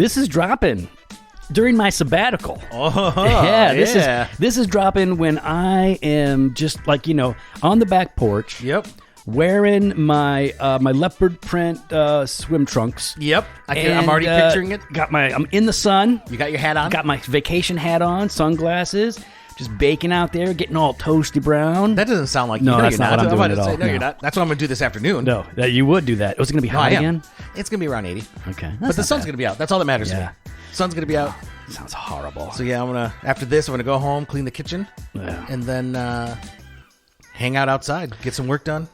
This is dropping during my sabbatical. Oh, This is dropping when I am just like, on the back porch. Yep. Wearing my my leopard print swim trunks. Yep. I'm already picturing it. I'm in the sun. You got your hat on? Got my vacation hat on, sunglasses. Just baking out there, getting all toasty brown. That doesn't sound like you. No, that's not what I'm doing at all. No, you're not. That's what I'm going to do this afternoon. No, that you would do that. Was it going to be hot again? It's going to be around 80. Okay. But the sun's going to be out. That's all that matters to me. Sun's going to be out. Sounds horrible. So yeah, after this, I'm going to go home, clean the kitchen, and then hang out outside, get some work done.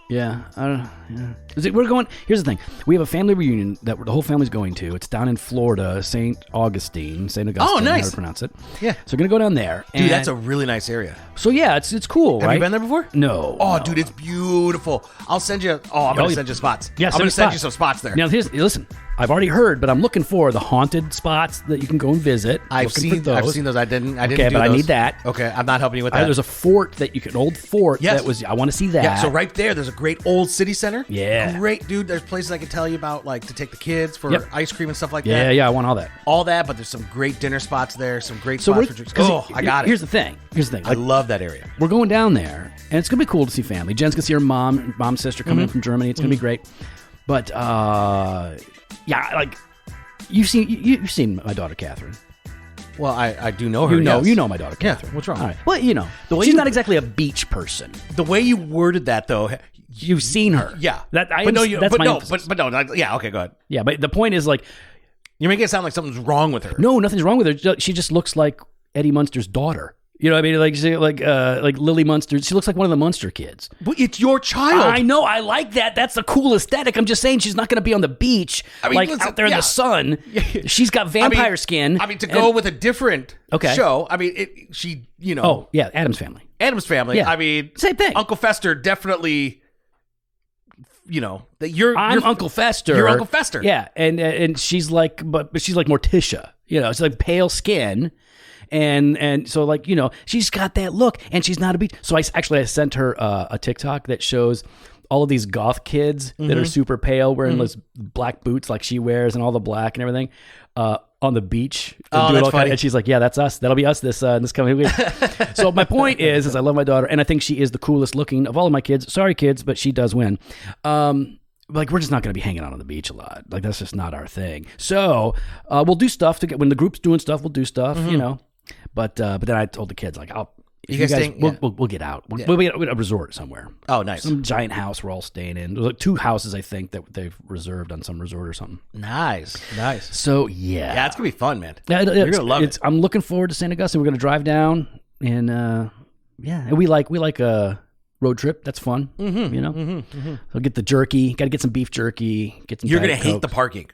Yeah, I don't know. Yeah. Here's the thing. We have a family reunion that the whole family's going to. It's down in Florida, St. Augustine. Oh, nice. How to pronounce it. Yeah. So we're going to go down there. Dude, that's a really nice area. So yeah, it's cool, right? Have you been there before? No. Oh, dude, it's beautiful. I'll send you. I'm going to send you spots. Yeah, I'm going to send you some spots there. Now, listen. I've already heard, but I'm looking for the haunted spots that you can go and visit. I've seen those. I didn't. Okay, do but those. I need that. Okay, I'm not helping you with that. There's a fort an old fort Yes. that was. I want to see that. Yeah, so right there's a great old city center. Yeah. Great, dude. There's places I can tell you about, like to take the kids for ice cream and stuff like that. Yeah, I want all that. All that, but there's some great dinner spots there, some great spots for drinks. I got it. Here's the thing. I love that area. We're going down there, and it's going to be cool to see family. Jen's going to see her mom's sister coming in from Germany. It's going to be great. But, you've seen my daughter, Catherine. Well, I do know her. You know my daughter, Catherine. What's wrong? All right. Well, she's not exactly a beach person. The way you worded that, though, you've seen her. Yeah. Yeah, okay, go ahead. Yeah, but the point is, like, you're making it sound like something's wrong with her. No, nothing's wrong with her. She just looks like Eddie Munster's daughter. You know what I mean? Like Lily Munster. She looks like one of the Munster kids. But it's your child. I know. I like that. That's the cool aesthetic. I'm just saying she's not going to be on the beach, out there in the sun. She's got vampire skin. To go with a different show. Oh, yeah, Addams Family. Addams Family. Yeah. Same thing. Uncle Fester definitely... I'm Uncle Fester. You're Uncle Fester. Yeah, and she's like, but she's like Morticia. She's like pale skin, and so she's got that look, and she's not a beach. So I sent her a TikTok that shows all of these goth kids that are super pale, wearing those black boots like she wears, and all the black and everything. On the beach. That's funny. And she's like, yeah, that's us. That'll be us this coming week. So my point is I love my daughter, and I think she is the coolest looking of all of my kids. Sorry, kids, but she does win. We're just not going to be hanging out on the beach a lot. Like, that's just not our thing. So we'll do stuff when the group's doing stuff. We'll do stuff, But then I told the kids, like, we'll get out. We'll be at a resort somewhere. Oh, nice. Some giant house we're all staying in. There's like 2 houses, I think, that they've reserved on some resort or something. Nice. So, yeah. Yeah, it's going to be fun, man. Yeah, you're going to love it. I'm looking forward to St. Augustine. We're going to drive down, and and we like a road trip. That's fun, So get the jerky. Got to get some beef jerky. Get some. You're going to hate the parking.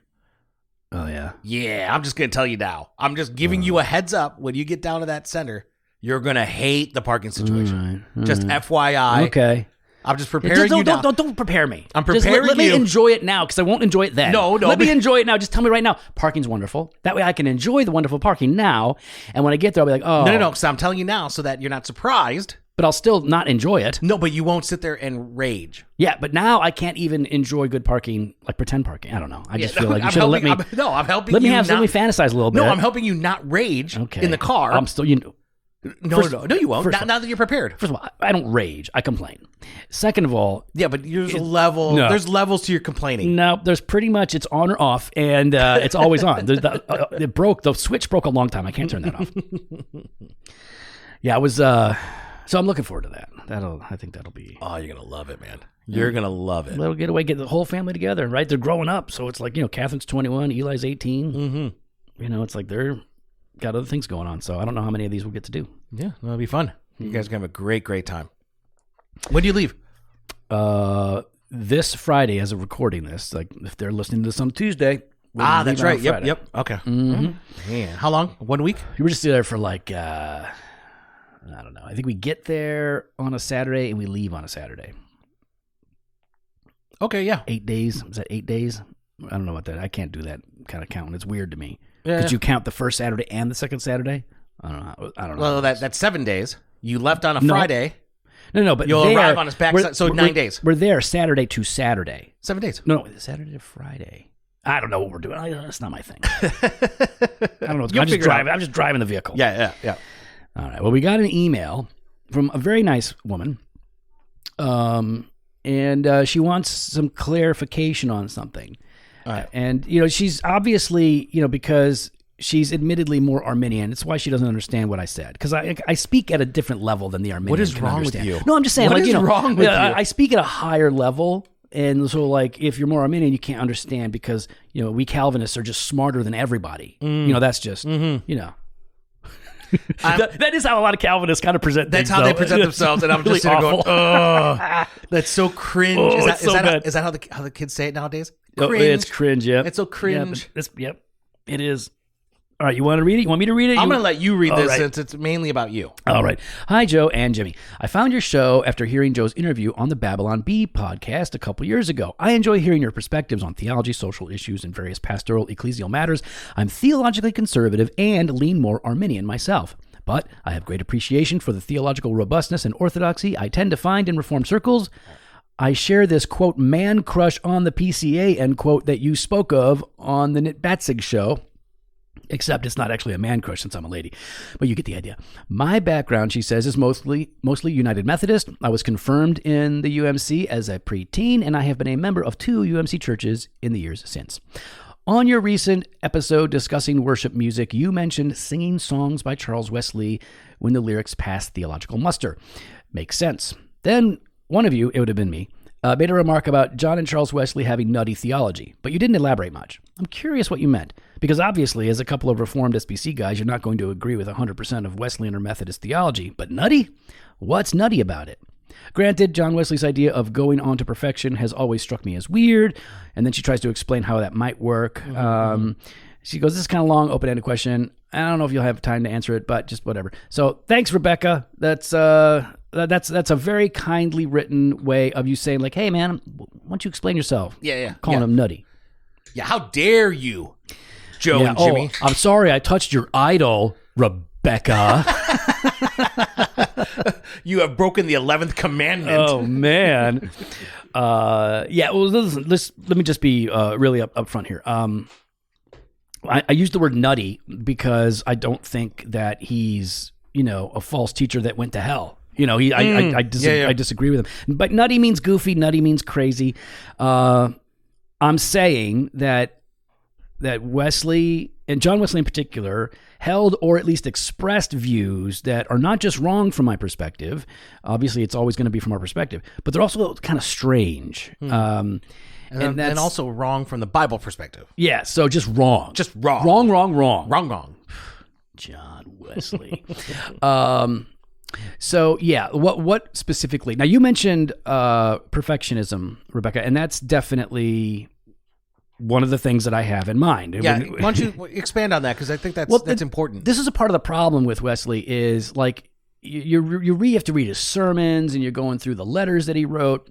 Oh, yeah. Yeah, I'm just going to tell you now. I'm just giving you a heads up. When you get down to that center, you're going to hate the parking situation. All right. Just FYI. Okay. I'm just preparing you now. Don't prepare me. I'm preparing you. Let me enjoy it now, because I won't enjoy it then. No. Let me enjoy it now. Just tell me right now. Parking's wonderful. That way I can enjoy the wonderful parking now. And when I get there, I'll be like, oh. No. Because I'm telling you now so that you're not surprised. But I'll still not enjoy it. No, but you won't sit there and rage. Yeah, but now I can't even enjoy good parking, like pretend parking. I don't know. I just feel like you should have let me. I'm helping let you. Let me fantasize a little bit. No, I'm helping you not rage in the car. I'm still, No, you won't. Now that you're prepared. First of all, I don't rage. I complain. Second of all, yeah, but there's a level. No. There's levels to your complaining. No, there's pretty much it's on or off, and it's always on. It broke. The switch broke a long time. I can't turn that off. Yeah, I was. So I'm looking forward to that. I think that'll be. Oh, you're gonna love it, man. You're gonna love it. Little getaway, get the whole family together, right? They're growing up, so it's like Catherine's 21, Eli's 18. Mm-hmm. It's like they're got other things going on. So I don't know how many of these we'll get to do. Yeah, it'll be fun. You guys are gonna have a great time. When do you leave? This Friday, as of recording this, like if they're listening to this on Tuesday. That's right. Yep. Okay. Mm-hmm. Man, how long? 1 week? We were just there for like. I don't know. I think we get there on a Saturday and we leave on a Saturday. Okay, yeah. 8 days. Is that 8 days? I don't know about that. I can't do that kind of counting. It's weird to me. Yeah. Could you count the first Saturday and the second Saturday? I don't know. Well, that's 7 days. You left on a Friday. No, but you'll arrive on his back. So 9 days. We're there Saturday to Saturday. 7 days. No, Saturday to Friday. I don't know what we're doing. That's not my thing. I don't know. I'm just driving the vehicle. Yeah. All right. Well, we got an email from a very nice woman. And she wants some clarification on something. All right. And, she's obviously, because she's admittedly more Arminian. It's why she doesn't understand what I said. Because I speak at a different level than the Arminian. What is can wrong understand. with you? No, I'm just saying. What is wrong with you? I speak at a higher level. And so, if you're more Arminian, you can't understand because, we Calvinists are just smarter than everybody. That's just, that is how a lot of Calvinists kind of present things. That's how they present themselves. And I'm just sitting there going, oh, that's so cringe. Is that how the kids say it nowadays? Cringe. It's cringe, yeah. It's so cringe. Yep, it is. All right, you want to read it? You want me to read it? I'm going to let you read this right. since it's mainly about you. All right. Hi, Joe and Jimmy. I found your show after hearing Joe's interview on the Babylon Bee podcast a couple years ago. I enjoy hearing your perspectives on theology, social issues, and various pastoral ecclesial matters. I'm theologically conservative and lean more Arminian myself. But I have great appreciation for the theological robustness and orthodoxy I tend to find in Reformed circles. I share this, quote, man crush on the PCA, end quote, that you spoke of on the Nit Batzig show. Except it's not actually a man crush since I'm a lady. But you get the idea. My background, she says, is mostly United Methodist. I was confirmed in the UMC as a preteen, and I have been a member of 2 UMC churches in the years since. On your recent episode discussing worship music, you mentioned singing songs by Charles Wesley when the lyrics passed theological muster. Makes sense. Then one of you, it would have been me, made a remark about John and Charles Wesley having nutty theology, but you didn't elaborate much. I'm curious what you meant, because obviously, as a couple of Reformed SBC guys, you're not going to agree with 100% of Wesleyan or Methodist theology, but nutty? What's nutty about it? Granted, John Wesley's idea of going on to perfection has always struck me as weird, and then she tries to explain how that might work. She goes, this is kind of long, open-ended question. I don't know if you'll have time to answer it, but just whatever. So thanks, Rebecca. That's a very kindly written way of you saying, like, hey, man, why don't you explain yourself? Yeah. Calling him nutty. Yeah, how dare you, Joe and Jimmy? Oh, I'm sorry I touched your idol, Rebecca. You have broken the 11th commandment. Oh, man. Well, listen, let me just be really up front here. I use the word nutty because I don't think that he's, a false teacher that went to hell. I disagree with him. But nutty means goofy. Nutty means crazy. I'm saying that Wesley, and John Wesley in particular, held or at least expressed views that are not just wrong from my perspective. Obviously, it's always going to be from our perspective, but they're also kind of strange. And also wrong from the Bible perspective. Yeah, so just wrong. Just wrong. Wrong. John Wesley. So yeah, what specifically? Now you mentioned perfectionism, Rebecca, and that's definitely one of the things that I have in mind. Yeah, why don't you expand on that, because I think that's important. This is a part of the problem with Wesley is like you have to read his sermons and you're going through the letters that he wrote.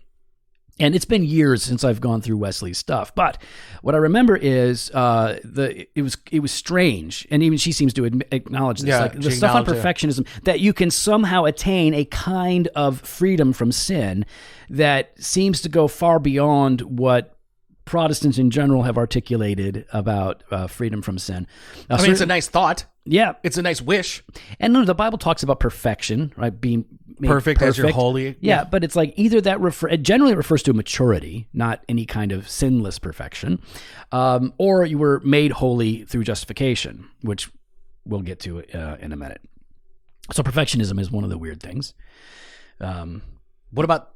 And it's been years since I've gone through Wesley's stuff, but what I remember is it was strange, and even she seems to acknowledge this. Yeah, like the stuff on perfectionism, that you can somehow attain a kind of freedom from sin that seems to go far beyond what Protestants in general have articulated about freedom from sin. Now, it's a nice thought. Yeah. It's a nice wish. And no, the Bible talks about perfection, right? Being perfect as you're holy. Yeah, but it's like either that it generally refers to maturity, not any kind of sinless perfection, or you were made holy through justification, which we'll get to in a minute. So perfectionism is one of the weird things. What about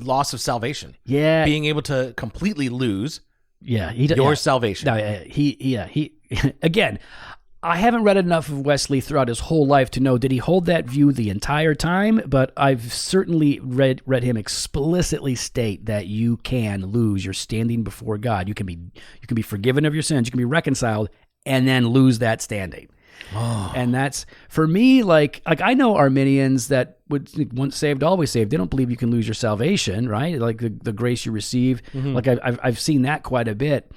loss of salvation? Yeah. Being able to completely lose your salvation. No, he again, I haven't read enough of Wesley throughout his whole life to know did he hold that view the entire time, but I've certainly read him explicitly state that you can lose your standing before God. You can be forgiven of your sins, you can be reconciled, and then lose that standing. Oh. And that's, for me, like I know Arminians that would once saved, always saved. They don't believe you can lose your salvation, right? Like the grace you receive. Mm-hmm. Like I've seen that quite a bit.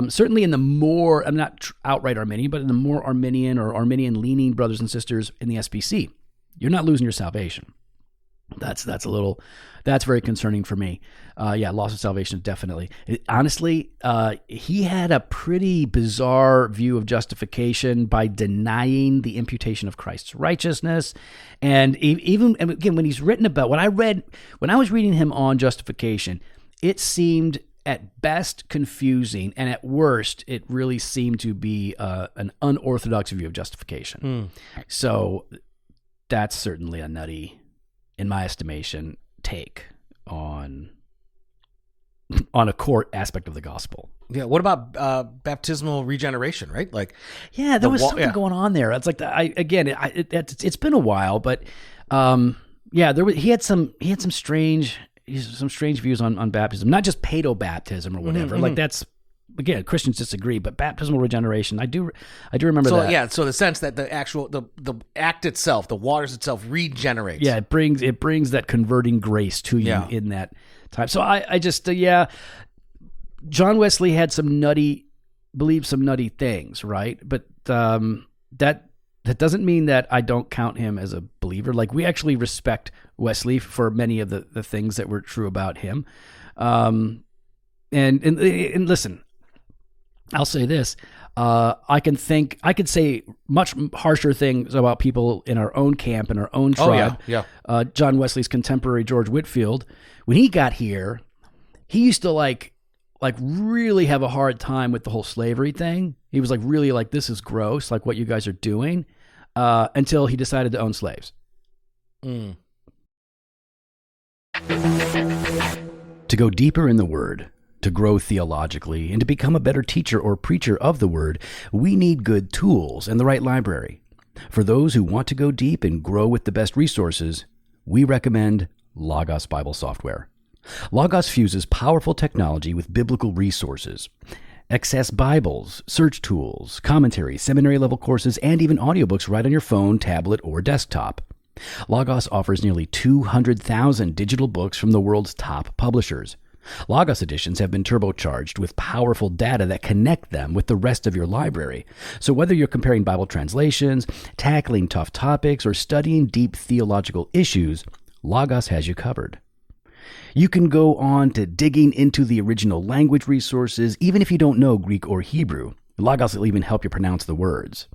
Certainly in the more, I'm not outright Arminian, but in the more Arminian or Arminian leaning brothers and sisters in the SBC, you're not losing your salvation. That's very concerning for me. Loss of salvation, definitely. Honestly, he had a pretty bizarre view of justification by denying the imputation of Christ's righteousness. And even again, when he's written about when I was reading him on justification, it seemed at best confusing, and at worst, it really seemed to be an unorthodox view of justification. So that's certainly a nutty, in my estimation, take on a core aspect of the gospel. Yeah. What about baptismal regeneration? Right. Like, there was something going on there. It's like it's been a while, but he had some strange views on baptism, not just paedo-baptism or whatever. Mm-hmm. Like that's, again, Christians disagree, but baptismal regeneration, I do remember that. Yeah, so the sense that the actual the act itself, the waters itself regenerates. Yeah, it brings that converting grace to you in that time. So I just John Wesley had believed some nutty things, right? But that doesn't mean that I don't count him as a believer. Like, we actually respect Wesley for many of the things that were true about him. And listen, I'll say this. I could say much harsher things about people in our own camp, in our own tribe. John Wesley's contemporary, George Whitefield, when he got here, he used to like really have a hard time with the whole slavery thing. He was really like, this is gross, like what you guys are doing, until he decided to own slaves. To go deeper in the Word, to grow theologically, and to become a better teacher or preacher of the Word, we need good tools and the right library. For those who want to go deep and grow with the best resources, we recommend Logos Bible Software. Logos fuses powerful technology with biblical resources. Access Bibles, search tools, commentaries, seminary-level courses, and even audiobooks right on your phone, tablet, or desktop. Logos offers nearly 200,000 digital books from the world's top publishers. Logos editions have been turbocharged with powerful data that connect them with the rest of your library. So whether you're comparing Bible translations, tackling tough topics, or studying deep theological issues, Logos has you covered. You can go on to digging into the original language resources, even if you don't know Greek or Hebrew. Logos will even help you pronounce the words.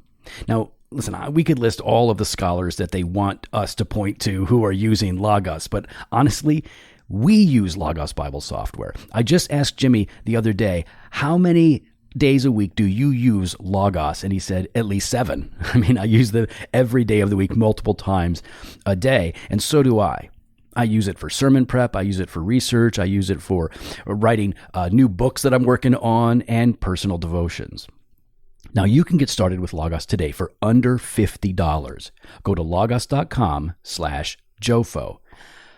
Now, listen, we could list all of the scholars that they want us to point to who are using Logos, but honestly, we use Logos Bible Software. I just asked Jimmy the other day, how many days a week do you use Logos? And he said, at least 7. I mean, I use them every day of the week, multiple times a day, and so do I. I use it for sermon prep. I use it for research. I use it for writing new books that I'm working on and personal devotions. Now, you can get started with Logos today for under $50. Go to logos.com/Jofo.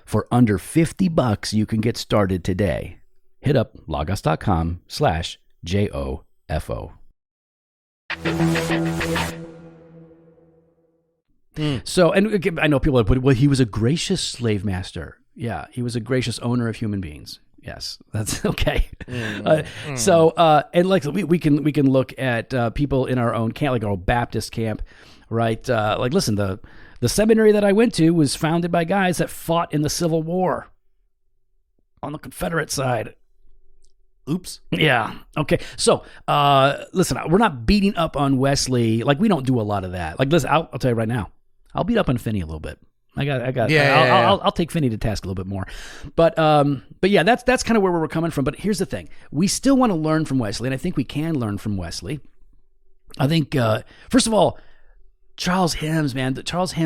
For under $50, you can get started today. Hit up logos.com/JOFO. So, and again, I know people have put, well, he was a gracious slave master. Yeah, he was a gracious owner of human beings. Yes, that's okay. So, and like we can look at people in our own camp, like our old Baptist camp, right? Like, listen, the seminary that I went to was founded by guys that fought in the Civil War on the Confederate side. Oops. Yeah. Okay. So, listen, we're not beating up on Wesley. Like, we don't do a lot of that. Like, listen, I'll tell you right now, I'll beat up on Finney a little bit. I'll take Finney to task a little bit more. But yeah, that's kind of where we're coming from. But here's the thing. We still want to learn from Wesley, and I think we can learn from Wesley. I think, first of all, Charles hymns, man. Charles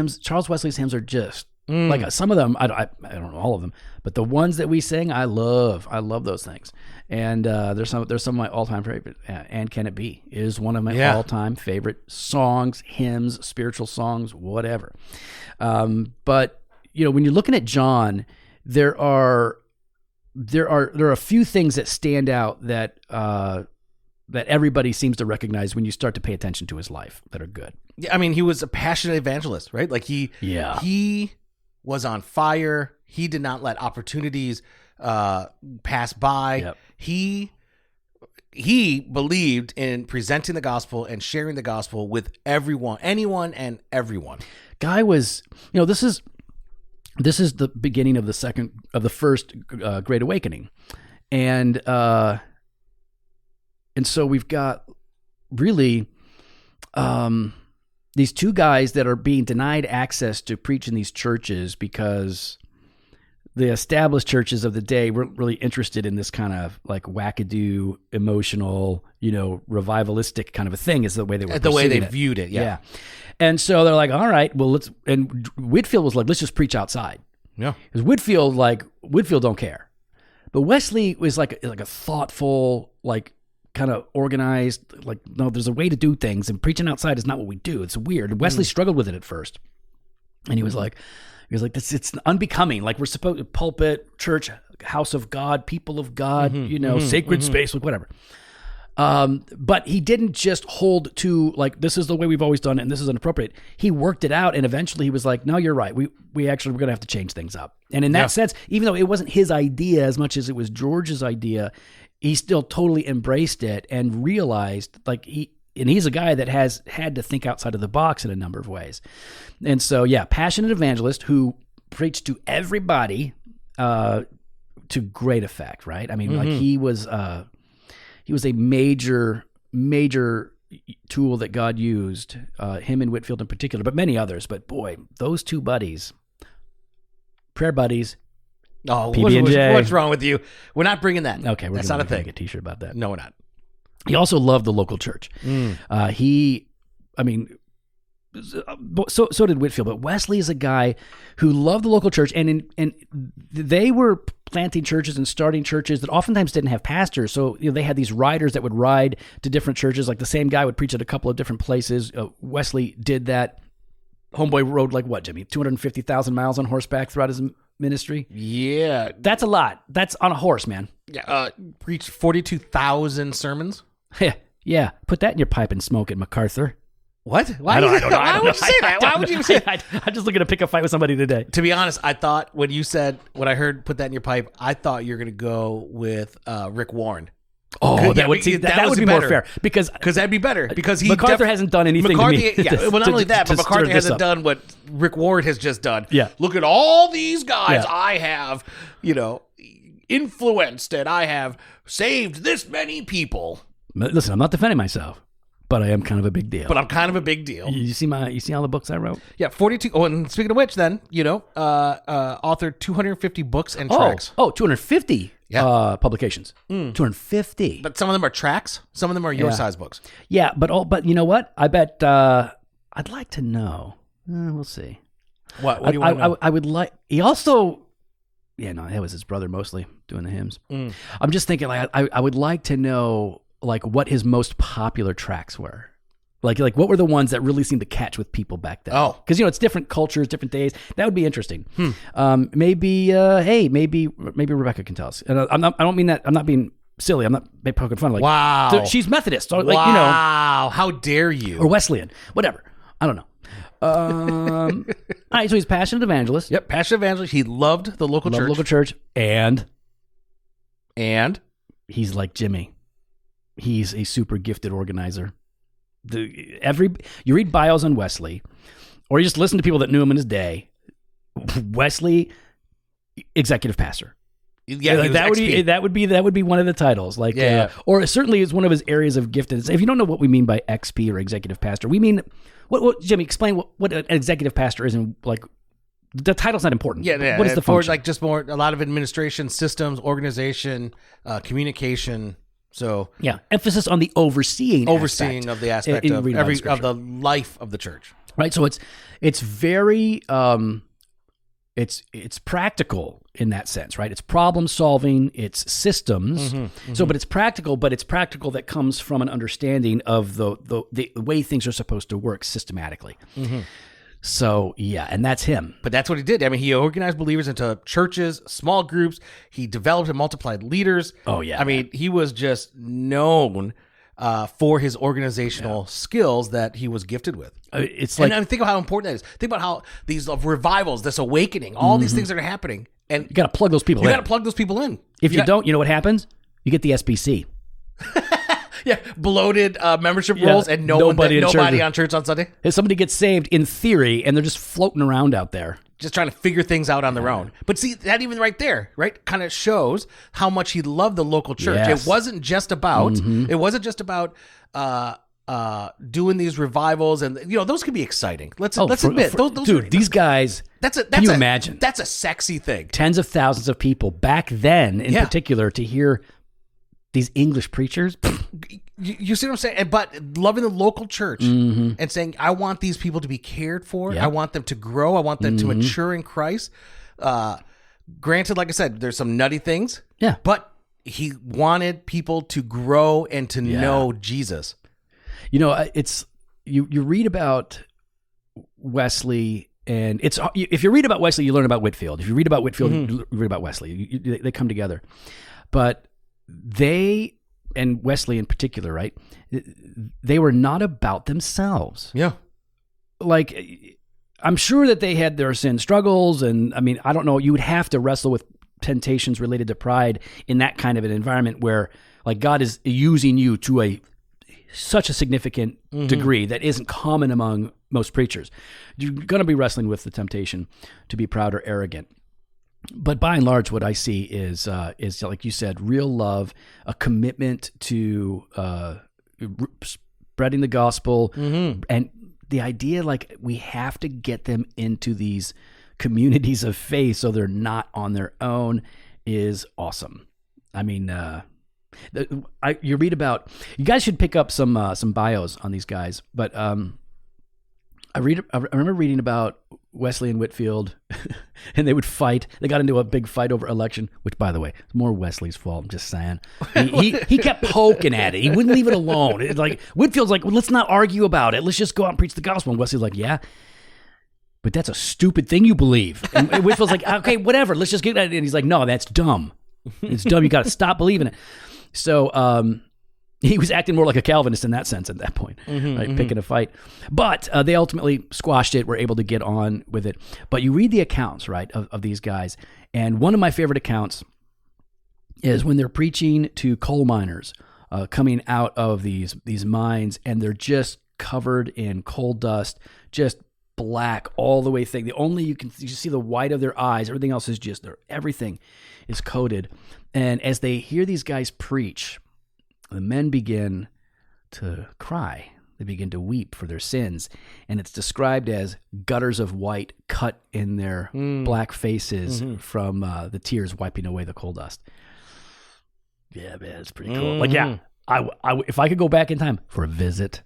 Wesley's hymns are just like some of them. I don't know all of them, but the ones that we sing, I love those things. And there's some of my all-time favorite. And Can It Be is one of my all-time favorite songs, hymns, spiritual songs, whatever. But when you're looking at John, there are a few things that stand out that everybody seems to recognize when you start to pay attention to his life that are good. Yeah, I mean, he was a passionate evangelist, right? Like he was on fire. He did not let opportunities pass by. Yep. He believed in presenting the gospel and sharing the gospel with everyone, anyone and everyone. Guy was, this is this is the beginning of the first Great Awakening, and so we've got really these two guys that are being denied access to preach in these churches because the established churches of the day weren't really interested in this kind of like wackadoo, emotional, revivalistic kind of a thing is the way they were the way they it. viewed it. Yeah. And so they're like, all right, well, and Whitefield was like, let's just preach outside. Yeah. Because Whitefield don't care. But Wesley was like a thoughtful, like kind of organized, like, no, there's a way to do things, and preaching outside is not what we do. It's weird. Wesley struggled with it at first. And he was like, it's unbecoming. Like we're supposed to pulpit, church, house of God, people of God, sacred space, like whatever. But he didn't just hold to like, this is the way we've always done it and this is inappropriate. He worked it out, and eventually he was like, no, you're right. We're going to have to change things up. And in that sense, even though it wasn't his idea as much as it was George's idea, he still totally embraced it and realized like he's a guy that has had to think outside of the box in a number of ways. And so, passionate evangelist who preached to everybody to great effect, right? I mean, like he was a major tool that God used, him and Whitefield in particular, but many others. But boy, those two buddies, prayer buddies. Oh, what's wrong with you? We're not bringing that. Okay, that's not a thing. Make a t-shirt about that. No, we're not. He also loved the local church. So did Whitefield, but Wesley is a guy who loved the local church, and they were planting churches and starting churches that oftentimes didn't have pastors. So they had these riders that would ride to different churches. Like the same guy would preach at a couple of different places. Wesley did that. Homeboy rode like what, Jimmy? 250,000 miles on horseback throughout his ministry. Yeah, that's a lot. That's on a horse, man. Yeah, preached 42,000 sermons. Yeah. Put that in your pipe and smoke it, MacArthur. What? Why would you say that? Why would you say that? I'm just looking to pick a fight with somebody today. To be honest, I thought when I heard put that in your pipe, I thought you were going to go with Rick Warren. Oh, that would be more fair because that'd be better because MacArthur hasn't done anything to me. Yeah, well, not only that, but MacArthur hasn't done what Rick Warren has just done. Yeah, look at all these guys I have, influenced, and I have saved this many people. Listen, I'm not defending myself, but I am kind of a big deal. But I'm kind of a big deal. You see all the books I wrote? Yeah, 42. Oh, and speaking of which, then authored 250 books and tracts. 250. Publications. 250. But some of them are tracts. Some of them are your size books. Yeah, but you know what? I bet I'd like to know. We'll see. What do you want to know? I would like. He also. Yeah, no, it was his brother mostly doing the hymns. I'm just thinking, like, I would like to know, like, what his most popular tracks were. Like what were the ones that really seemed to catch with people back then? Oh, because it's different cultures, different days. That would be interesting. Maybe Rebecca can tell us. And I don't mean that. I'm not being silly. I'm not poking fun. Like, wow, she's Methodist. So, wow, how dare you? Or Wesleyan, whatever. I don't know. All right, so he's passionate evangelist. Yep, passionate evangelist. He loved the local church. And he's like Jimmy. He's a super gifted organizer. You read bios on Wesley, or you just listen to people that knew him in his day. Wesley, executive pastor. Yeah, that would be one of the titles. Like, or certainly is one of his areas of giftedness. If you don't know what we mean by XP or executive pastor, we mean what Jimmy, explain what an executive pastor is, and like the title's not important. Yeah. What is the function? Like just more a lot of administration, systems, organization, communication. So emphasis on the overseeing of the aspect of the life of the church. Right. So it's very it's practical in that sense, right? It's problem solving, it's systems. So, but it's practical that comes from an understanding of the way things are supposed to work systematically. So, and that's him. But that's what he did. I mean, he organized believers into churches, small groups. He developed and multiplied leaders. Oh, yeah. I mean, he was just known for his organizational skills that he was gifted with. It's like, and think about how important that is. Think about how these revivals, this awakening, all these things that are happening. And you got to plug those people in. You got to plug those people in. If you don't, you know what happens? You get the SBC. bloated membership rolls and nobody on church on Sunday. If somebody gets saved in theory and they're just floating around out there, just trying to figure things out on their own. But see, that even right there, right, kind of shows how much he loved the local church. Yes. It wasn't just about doing these revivals, and those can be exciting. Let's admit, those these guys. Can you imagine? That's a sexy thing. Tens of thousands of people back then, in particular, to hear these English preachers. You see what I'm saying? But loving the local church and saying, I want these people to be cared for. I want them to grow. I want them to mature in Christ. Granted, like I said, there's some nutty things. Yeah. But he wanted people to grow and to know Jesus. It's you read about Wesley, and it's if you read about Wesley, you learn about Whitefield. If you read about Whitefield, you read about Wesley. They come together. But they, and Wesley in particular, right? They were not about themselves. Yeah. Like, I'm sure that they had their sin struggles, and I mean, I don't know, you would have to wrestle with temptations related to pride in that kind of an environment where, like, God is using you to such a significant degree that isn't common among most preachers. You're going to be wrestling with the temptation to be proud or arrogant. But by and large, what I see is like you said, real love, a commitment to spreading the gospel, and the idea, like, we have to get them into these communities of faith so they're not on their own, is awesome. I mean, you read about, you guys should pick up some bios on these guys, but I remember reading about Wesley and Whitefield, and they would fight. They got into a big fight over election, which, by the way, is more Wesley's fault. I'm just saying. He kept poking at it. He wouldn't leave it alone. It's like, Whitefield's like, well, let's not argue about it. Let's just go out and preach the gospel. And Wesley's like, yeah, but that's a stupid thing you believe. And Whitefield's like, okay, whatever. Let's just get at it. And he's like, no, that's dumb. It's dumb. You got to stop believing it. So he was acting more like a Calvinist in that sense at that point, right? Picking a fight. But they ultimately squashed it, were able to get on with it. But you read the accounts, right, of these guys. And one of my favorite accounts is when they're preaching to coal miners coming out of these mines, and they're just covered in coal dust, just black all the way thick. You see the white of their eyes. Everything else is just, everything is coated. And as they hear these guys preach, the men begin to cry. They begin to weep for their sins. And it's described as gutters of white cut in their black faces from the tears wiping away the coal dust. Yeah, man, it's pretty cool. Like, yeah, I if I could go back in time for a visit.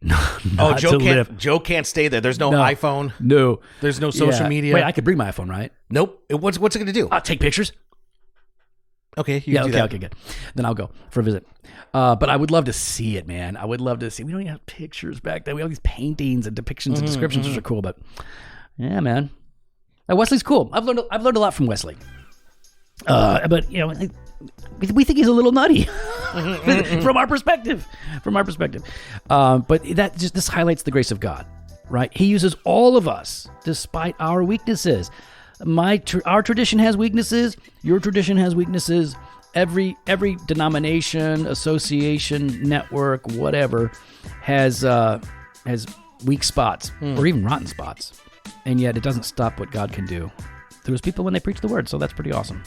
Joe can't stay there. There's no iPhone. No. There's no social media. Wait, I could bring my iPhone, right? Nope. What's it going to do? I'll take pictures. Okay. Okay, good. Then I'll go for a visit. But I would love to see it, man. I would love to see. We don't even have pictures back then. We have these paintings and depictions and descriptions, which are cool. But yeah, man, Wesley's cool. I've learned a lot from Wesley. But we think he's a little nutty from our perspective. But this highlights the grace of God, right? He uses all of us despite our weaknesses. Our tradition has weaknesses. Your tradition has weaknesses. Every denomination, association, network, whatever, has weak spots or even rotten spots, and yet it doesn't stop what God can do through His people when they preach the word. So that's pretty awesome.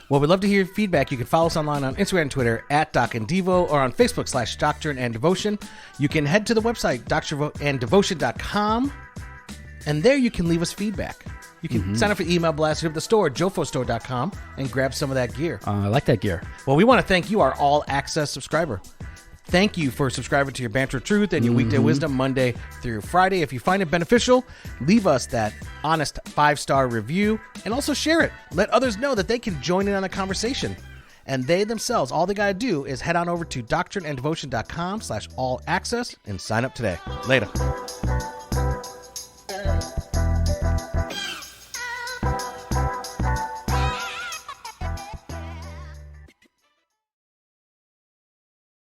Well, we'd love to hear feedback. You can follow us online on Instagram and Twitter @DocAndDevo, or on Facebook /Doctrine and Devotion. You can head to the website doctrineanddevotion.com, and there you can leave us feedback. You can sign up for email blasts, hit up the store, jofostore.com, and grab some of that gear. I like that gear. Well, we want to thank you, our all-access subscriber. Thank you for subscribing to your Banter Truth and your Weekday Wisdom Monday through Friday. If you find it beneficial, leave us that honest 5-star review, and also share it. Let others know that they can join in on the conversation. And they themselves, all they got to do is head on over to doctrineanddevotion.com /all-access and sign up today. Later.